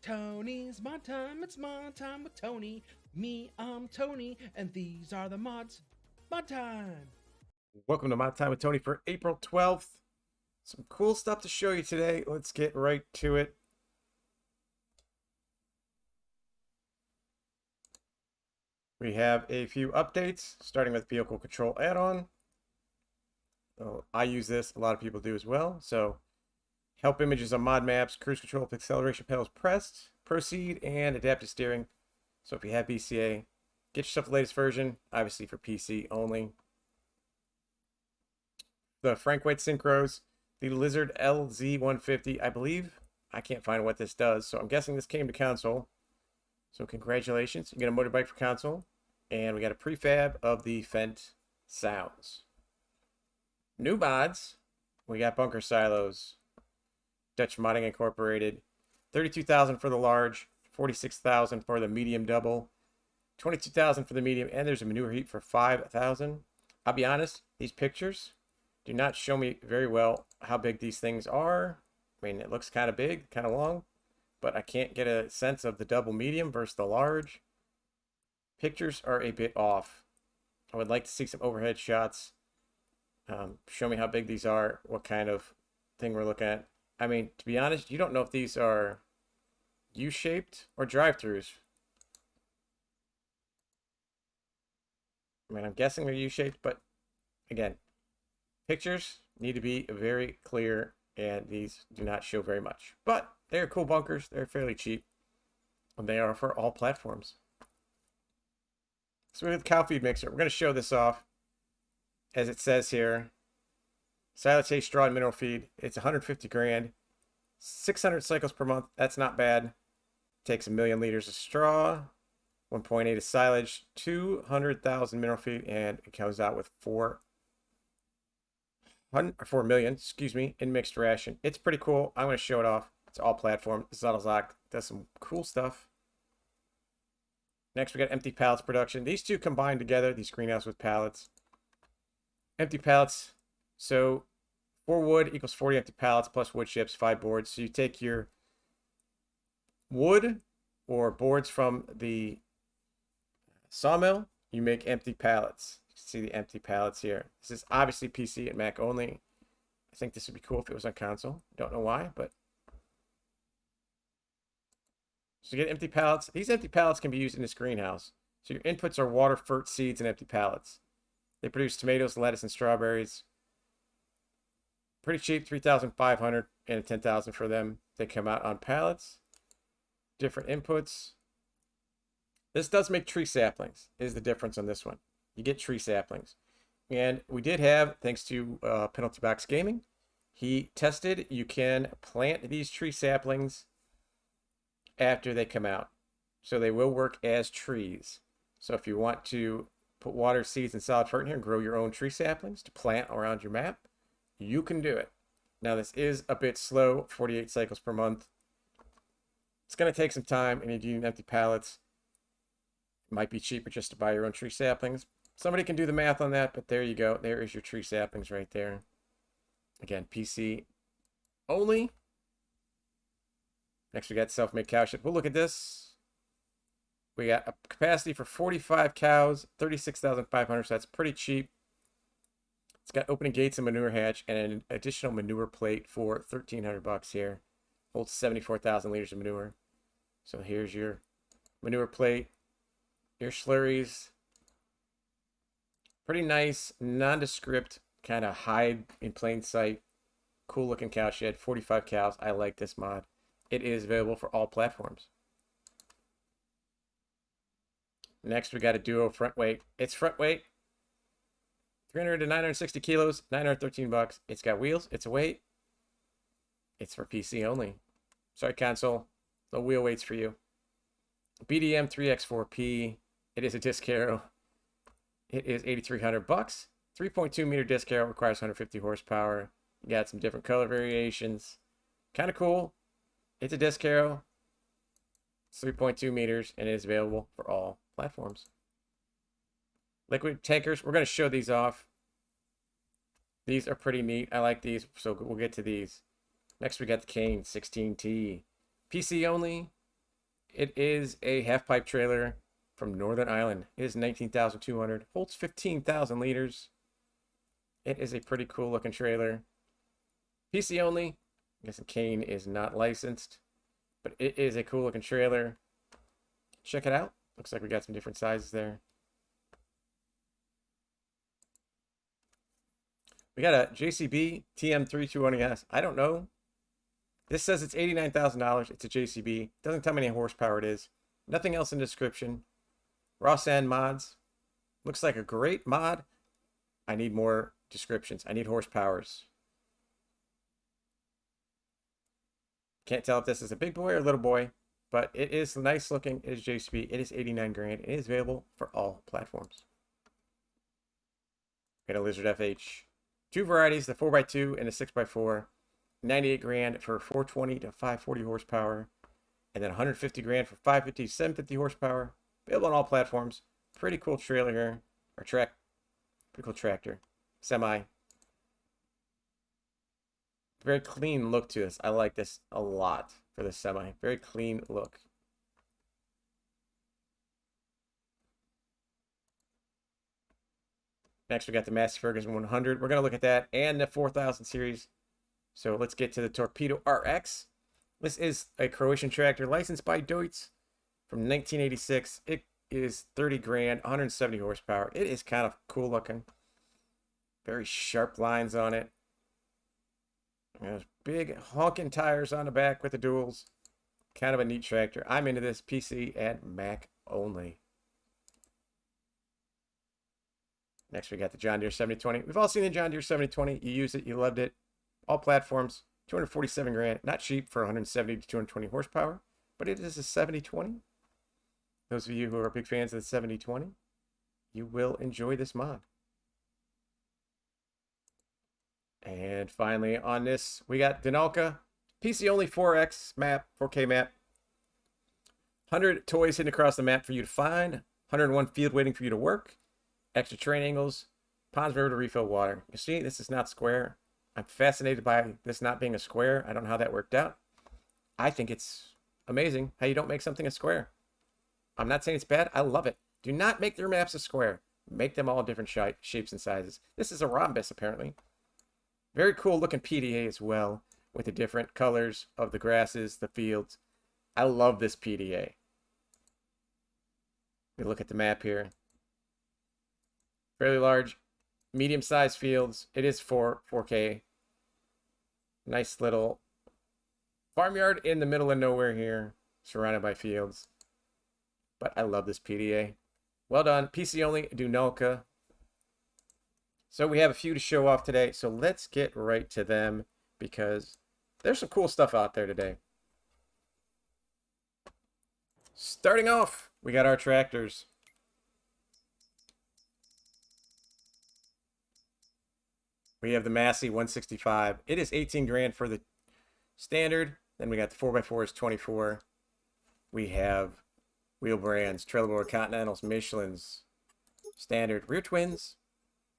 Tony's mod time, it's mod time with Tony. Me, I'm Tony, and these are the mods. Mod time! Welcome to My Time with Tony for April 12th. Some cool stuff to show you today. Let's get right to it. We have a few updates, starting with Vehicle Control add-on. I use this, a lot of people do as well. So, help images on mod maps, cruise control with acceleration pedals pressed, proceed, and adaptive steering. So if you have BCA, get yourself the latest version, obviously for PC only. The Frank White Synchros, the Lizard LZ150, I believe. I can't find what this does, so I'm guessing this came to console. So congratulations, you get a motorbike for console. And we got a prefab of the Fent Sounds. New mods, we got Bunker Silos, Dutch Modding Incorporated, 32,000 for the large, 46,000 for the medium double, 22,000 for the medium, and there's a manure heat for 5,000. I'll be honest, these pictures do not show me very well how big these things are. I mean, it looks kind of big, kind of long, but I can't get a sense of the double medium versus the large. Pictures are a bit off. I would like to see some overhead shots. Show me how big these are, what kind of thing we're looking at. I mean, to be honest, you don't know if these are U-shaped or drive-throughs. I mean, I'm guessing they're U-shaped, but again, pictures need to be very clear, and these do not show very much. But they're cool bunkers. They're fairly cheap, and they are for all platforms. So we have the cow feed mixer. We're going to show this off. As it says here, silage straw and mineral feed. It's 150 grand, 600 cycles per month. That's not bad. Takes 1 million liters of straw, 1.8 of silage, 200,000 mineral feed, and it comes out with 4 million, excuse me, in mixed ration. It's pretty cool. I'm going to show it off. It's all platform. Zottelzak does some cool stuff. Next, we got empty pallets production. These two combined together, these greenhouse with pallets. Empty pallets. So 4 wood equals 40 empty pallets plus wood chips, 5 boards. So you take your wood or boards from the sawmill, you make empty pallets. You can see the empty pallets here. This is obviously PC and Mac only. I think this would be cool if it was on console. Don't know why, but so you get empty pallets. These empty pallets can be used in this greenhouse. So your inputs are water, fert, seeds, and empty pallets. They produce tomatoes, lettuce, and strawberries. Pretty cheap, 3,500 and 10,000 for them. They come out on pallets. Different inputs. This does make tree saplings, is the difference on this one. You get tree saplings. And we did have, thanks to Penalty Box Gaming, he tested, you can plant these tree saplings after they come out. So they will work as trees. So if you want to put water, seeds, and solid fert in here and grow your own tree saplings to plant around your map, you can do it. Now this is a bit slow, 48 cycles per month. It's going to take some time, and you need empty pallets. It might be cheaper just to buy your own tree saplings. Somebody can do the math on that, but there you go. There is your tree saplings right there. Again, PC only. Next, we got self-made cow shit. We'll look at this. We got a capacity for 45 cows, 36,500, so that's pretty cheap. It's got opening gates and manure hatch and an additional manure plate for 1,300 bucks here. Holds 74,000 liters of manure. So here's your manure plate, your slurries. Pretty nice, nondescript, kind of hide in plain sight. Cool looking cow shed, 45 cows. I like this mod. It is available for all platforms. Next, we got a Duo front weight. It's front weight, 300 to 960 kilos, 913 bucks. It's got wheels. It's a weight. It's for PC only. Sorry, console. No wheel weights for you. BDM 3X4P. It is a disc harrow. It is 8,300 bucks. 3.2 meter disc harrow, requires 150 horsepower. You got some different color variations. Kind of cool. It's a disc harrow. It's 3.2 meters, and it is available for all platforms. Liquid tankers. We're going to show these off. These are pretty neat. I like these, so we'll get to these. Next, we got the Kane 16T. PC only. It is a half-pipe trailer from Northern Ireland. It is 19,200, holds 15,000 liters. It is a pretty cool looking trailer. PC only. I guess Kane is not licensed, but it is a cool looking trailer. Check it out. Looks like we got some different sizes there. We got a JCB TM320S. I don't know. This says it's $89,000. It's a JCB. Doesn't tell me any horsepower it is. Nothing else in the description. Raw sand mods. Looks like a great mod. I need more descriptions. I need horsepowers. Can't tell if this is a big boy or a little boy, but it is nice looking. It is JCB. It is 89 grand. It is available for all platforms. Got a Lizard FH. Two varieties, the 4x2 and the 6x4. 98 grand for 420 to 540 horsepower. And then 150 grand for 550 to 750 horsepower. Available on all platforms. Pretty cool trailer here. Or pretty cool tractor. Semi. Very clean look to this. I like this a lot for the semi. Very clean look. Next, we got the Massey Ferguson 100. We're going to look at that and the 4000 series. So let's get to the Torpedo RX. This is a Croatian tractor licensed by Deutz from 1986. It is 30 grand, 170 horsepower. It is kind of cool looking. Very sharp lines on it. There's big honking tires on the back with the duals. Kind of a neat tractor. I'm into this. PC and Mac only. Next, we got the John Deere 7020. We've all seen the John Deere 7020. You used it. You loved it. All platforms. 247 grand. Not cheap for 170 to 220 horsepower. But it is a 7020. Those of you who are big fans of the 7020, you will enjoy this mod. And finally, on this, we got Denalka. PC only 4X map, 4K map. 100 toys hidden across the map for you to find. 101 field waiting for you to work. Extra train angles. Ponds River to refill water. You see, this is not square. I'm fascinated by this not being a square. I don't know how that worked out. I think it's amazing how you don't make something a square. I'm not saying it's bad. I love it. Do not make your maps a square. Make them all different shapes and sizes. This is a rhombus, apparently. Very cool looking PDA as well, with the different colors of the grasses, the fields. I love this PDA. We look at the map here. Fairly large, medium-sized fields. It is 4K. Nice little farmyard in the middle of nowhere here, surrounded by fields. But I love this PDA. Well done. PC only, Denalka. So we have a few to show off today. So let's get right to them because there's some cool stuff out there today. Starting off, we got our tractors. We have the Massey 165. It is 18 grand for the standard. Then we got the 4x4 is 24. We have wheel brands, Trelleborg, Continentals, Michelin's, standard rear twins,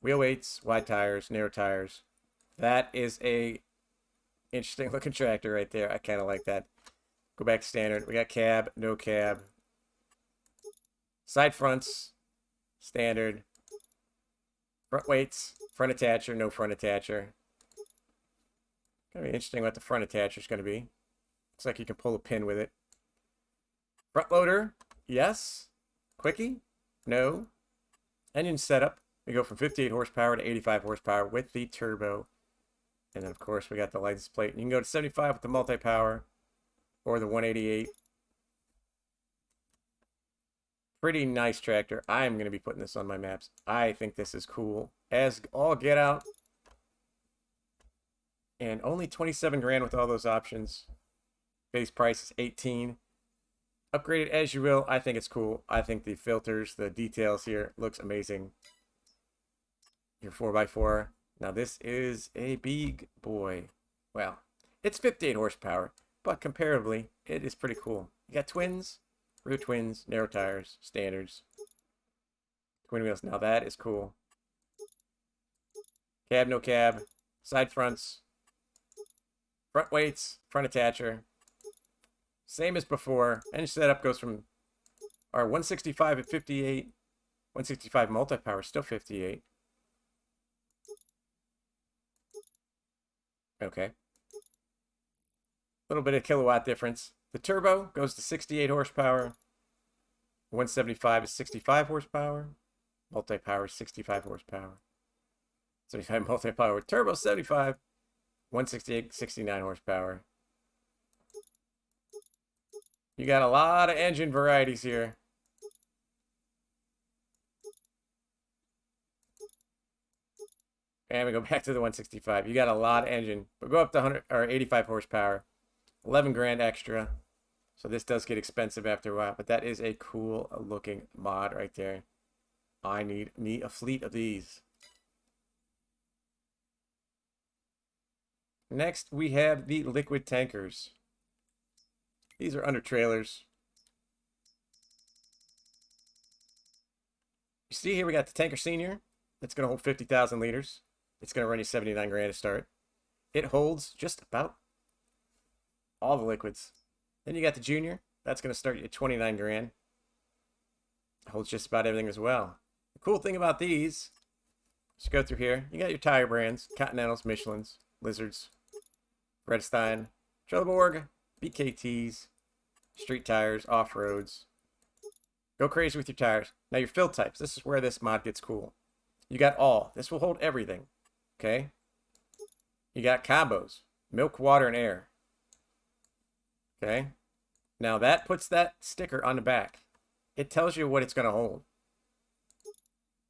wheel weights, wide tires, narrow tires. That is a interesting looking tractor right there. I kind of like that. Go back to standard. We got cab, no cab. Side fronts, standard. Front weights, front attacher, no front attacher. Gonna be interesting what the front attacher is gonna be. Looks like you can pull a pin with it. Front loader, yes. Quickie, no. Engine setup. We go from 58 horsepower to 85 horsepower with the turbo. And then, of course, we got the license plate. You can go to 75 with the multi-power or the 188. Pretty nice tractor. I'm going to be putting this on my maps. I think this is cool as all get out. And only 27 grand with all those options. Base price is 18. Upgrade it as you will. I think it's cool. I think the filters, the details here looks amazing. Your 4x4. Now this is a big boy. Well, it's 58 horsepower, but comparably, it is pretty cool. You got twins, rear twins, narrow tires, standards. Twin wheels. Now that is cool. Cab, no cab. Side fronts. Front weights, front attacher. Same as before. Engine setup goes from our 165 at 58. 165 multi-power, still 58. Okay. A little bit of kilowatt difference. The turbo goes to 68 horsepower. 175 is 65 horsepower. Multi-power is 65 horsepower. 75 multi-power. Turbo 75. 168, 69 horsepower. You got a lot of engine varieties here. And we go back to the 165. You got a lot of engine, but go up to 100 or 85 horsepower. 11 grand extra. So this does get expensive after a while, but that is a cool looking mod right there. I need me a fleet of these. Next, we have the liquid tankers. These are under trailers. You see here we got the Tanker Senior. That's going to hold 50,000 liters. It's going to run you 79 grand to start. It holds just about all the liquids. Then you got the Junior. That's going to start you at 29 grand. It holds just about everything as well. The cool thing about these, let's go through here. You got your tire brands, Continentals, Michelins, Lizards, Redstein, Trelleborg, BKTs, street tires, off-roads. Go crazy with your tires. Now your fill types. This is where this mod gets cool. You got all. This will hold everything. Okay? You got combos. Milk, water, and air. Okay? Now that puts that sticker on the back. It tells you what it's going to hold.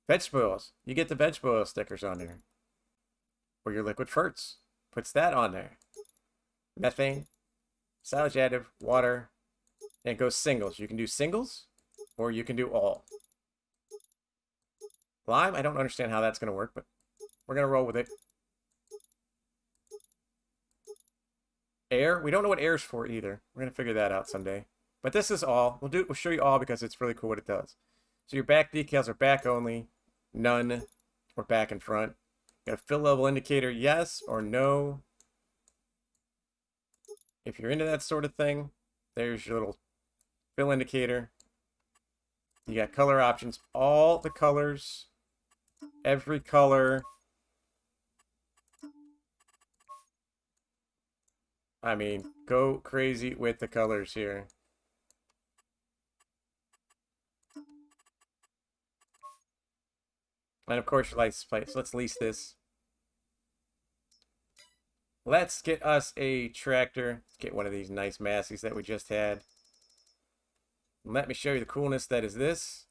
Vegetable oils. You get the vegetable oil stickers on there. Or your liquid ferts. Puts that on there. Methane. Silage additive. Water. And it goes singles. You can do singles. Or you can do all. Lime, I don't understand how that's going to work, but we're going to roll with it. Air, we don't know what air's for either. We're going to figure that out someday. But this is all. We'll show you all because it's really cool what it does. So your back decals are back only, none, or back and front. You got a fill level indicator, yes or no. If you're into that sort of thing, there's your little fill indicator. You got color options, all the colors, every color. I mean, go crazy with the colors here. And of course your license plate. So let's lease this. Let's get us a tractor. Let's get one of these nice Masseys that we just had. Let me show you the coolness that is this.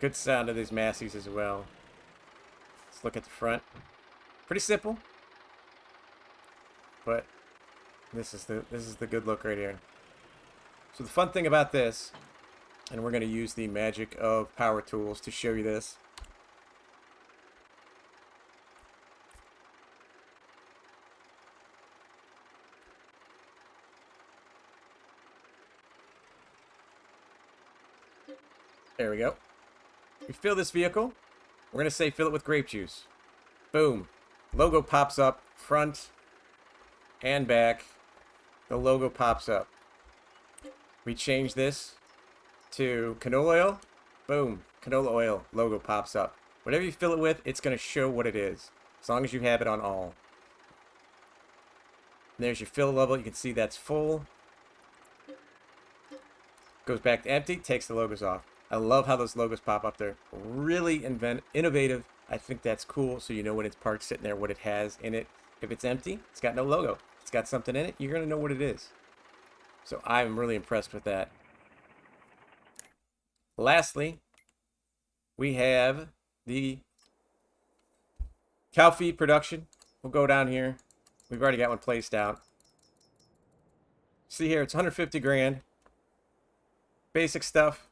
Good sound of these Masseys as well. Let's look at the front. Pretty simple. But this is the good look right here. So the fun thing about this, and we're going to use the magic of power tools to show you this. There we go. We fill this vehicle. We're going to say fill it with grape juice. Boom. Logo pops up front and back. The logo pops up. We change this to canola oil. Boom. Canola oil logo pops up. Whatever you fill it with, it's going to show what it is. As long as you have it on all. And there's your fill level. You can see that's full. Goes back to empty. Takes the logos off. I love how those logos pop up there. Really innovative. I think that's cool, so you know when it's parked sitting there what it has in it. If it's empty, it's got no logo. If it's got something in it, you're going to know what it is. So I'm really impressed with that. Lastly, we have the cow feed production. We'll go down here. We've already got one placed out. See here, it's 150 grand. Basic stuff.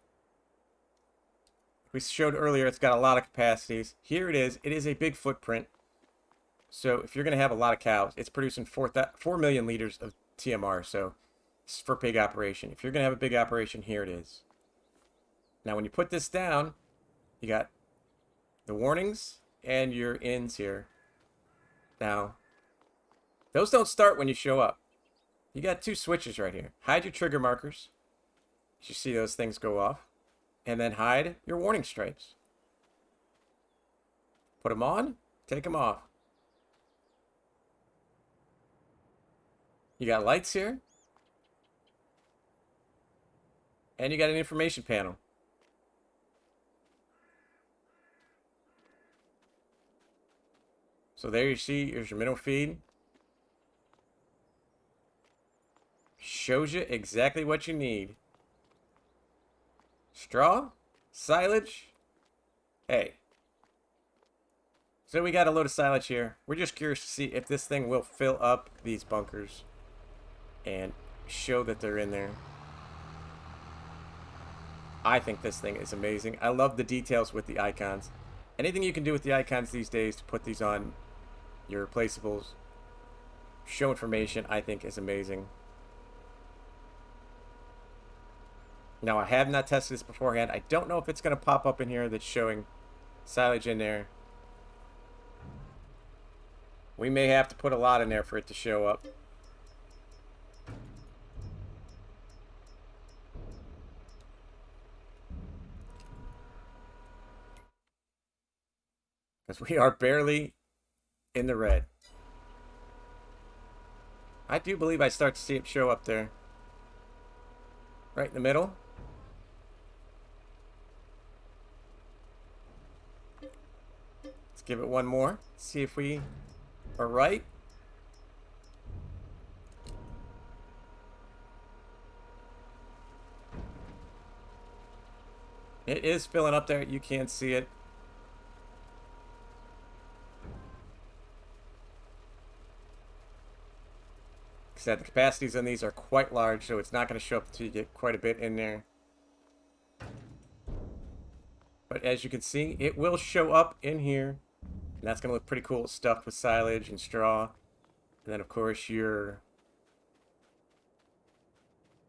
We showed earlier it's got a lot of capacities. Here it is. It is a big footprint. So if you're going to have a lot of cows, it's producing 4 million liters of TMR. So it's for big operation. If you're going to have a big operation, here it is. Now when you put this down, you got the warnings. and your ins here. Now, those don't start when you show up. You got two switches right here. Hide your trigger markers. You see those things go off. And then hide your warning stripes. Put them on, take them off. You got lights here. And you got an information panel. So there you see, here's your middle feed. Shows you exactly what you need. Straw, silage, hay. So we got a load of silage here. We're just curious to see if this thing will fill up these bunkers and show that they're in there. I think this thing is amazing. I love the details with the icons. Anything you can do with the icons these days to put these on your replaceables, show information, I think is amazing. Now, I have not tested this beforehand. I don't know if it's going to pop up in here that's showing silage in there. We may have to put a lot in there for it to show up. Because we are barely in the red. I do believe I start to see it show up there. Right in the middle. Let's give it one more. See if we are right. It is filling up there. You can't see it. Like I said, the capacities on these are quite large, so it's not going to show up until you get quite a bit in there. But as you can see, it will show up in here. And that's going to look pretty cool, stuffed with silage and straw. And then, of course, you're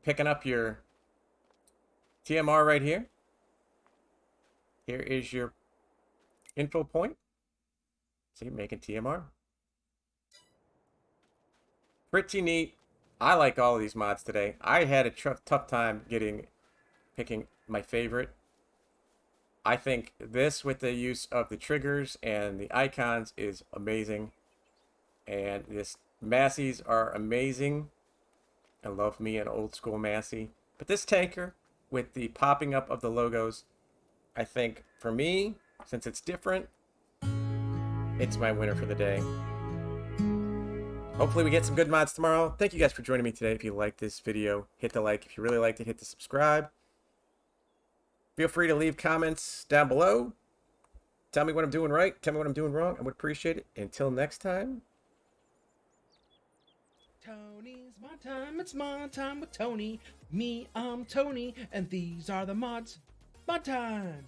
picking up your TMR right here. Here is your info point. See, making TMR. Pretty neat. I like all of these mods today. I had a tough time picking my favorite. I think this with the use of the triggers and the icons is amazing. And this Masseys are amazing. I love me an old school Massey. But this tanker with the popping up of the logos, I think for me, since it's different, it's my winner for the day. Hopefully we get some good mods tomorrow. Thank you guys for joining me today. If you liked this video, hit the like. If you really liked it, hit the subscribe. Feel free to leave comments down below. Tell me what I'm doing right. Tell me what I'm doing wrong. I would appreciate it. Until next time. Tony's Mod Time. It's Mod Time with Tony. Me, I'm Tony. And these are the mods. Mod Time.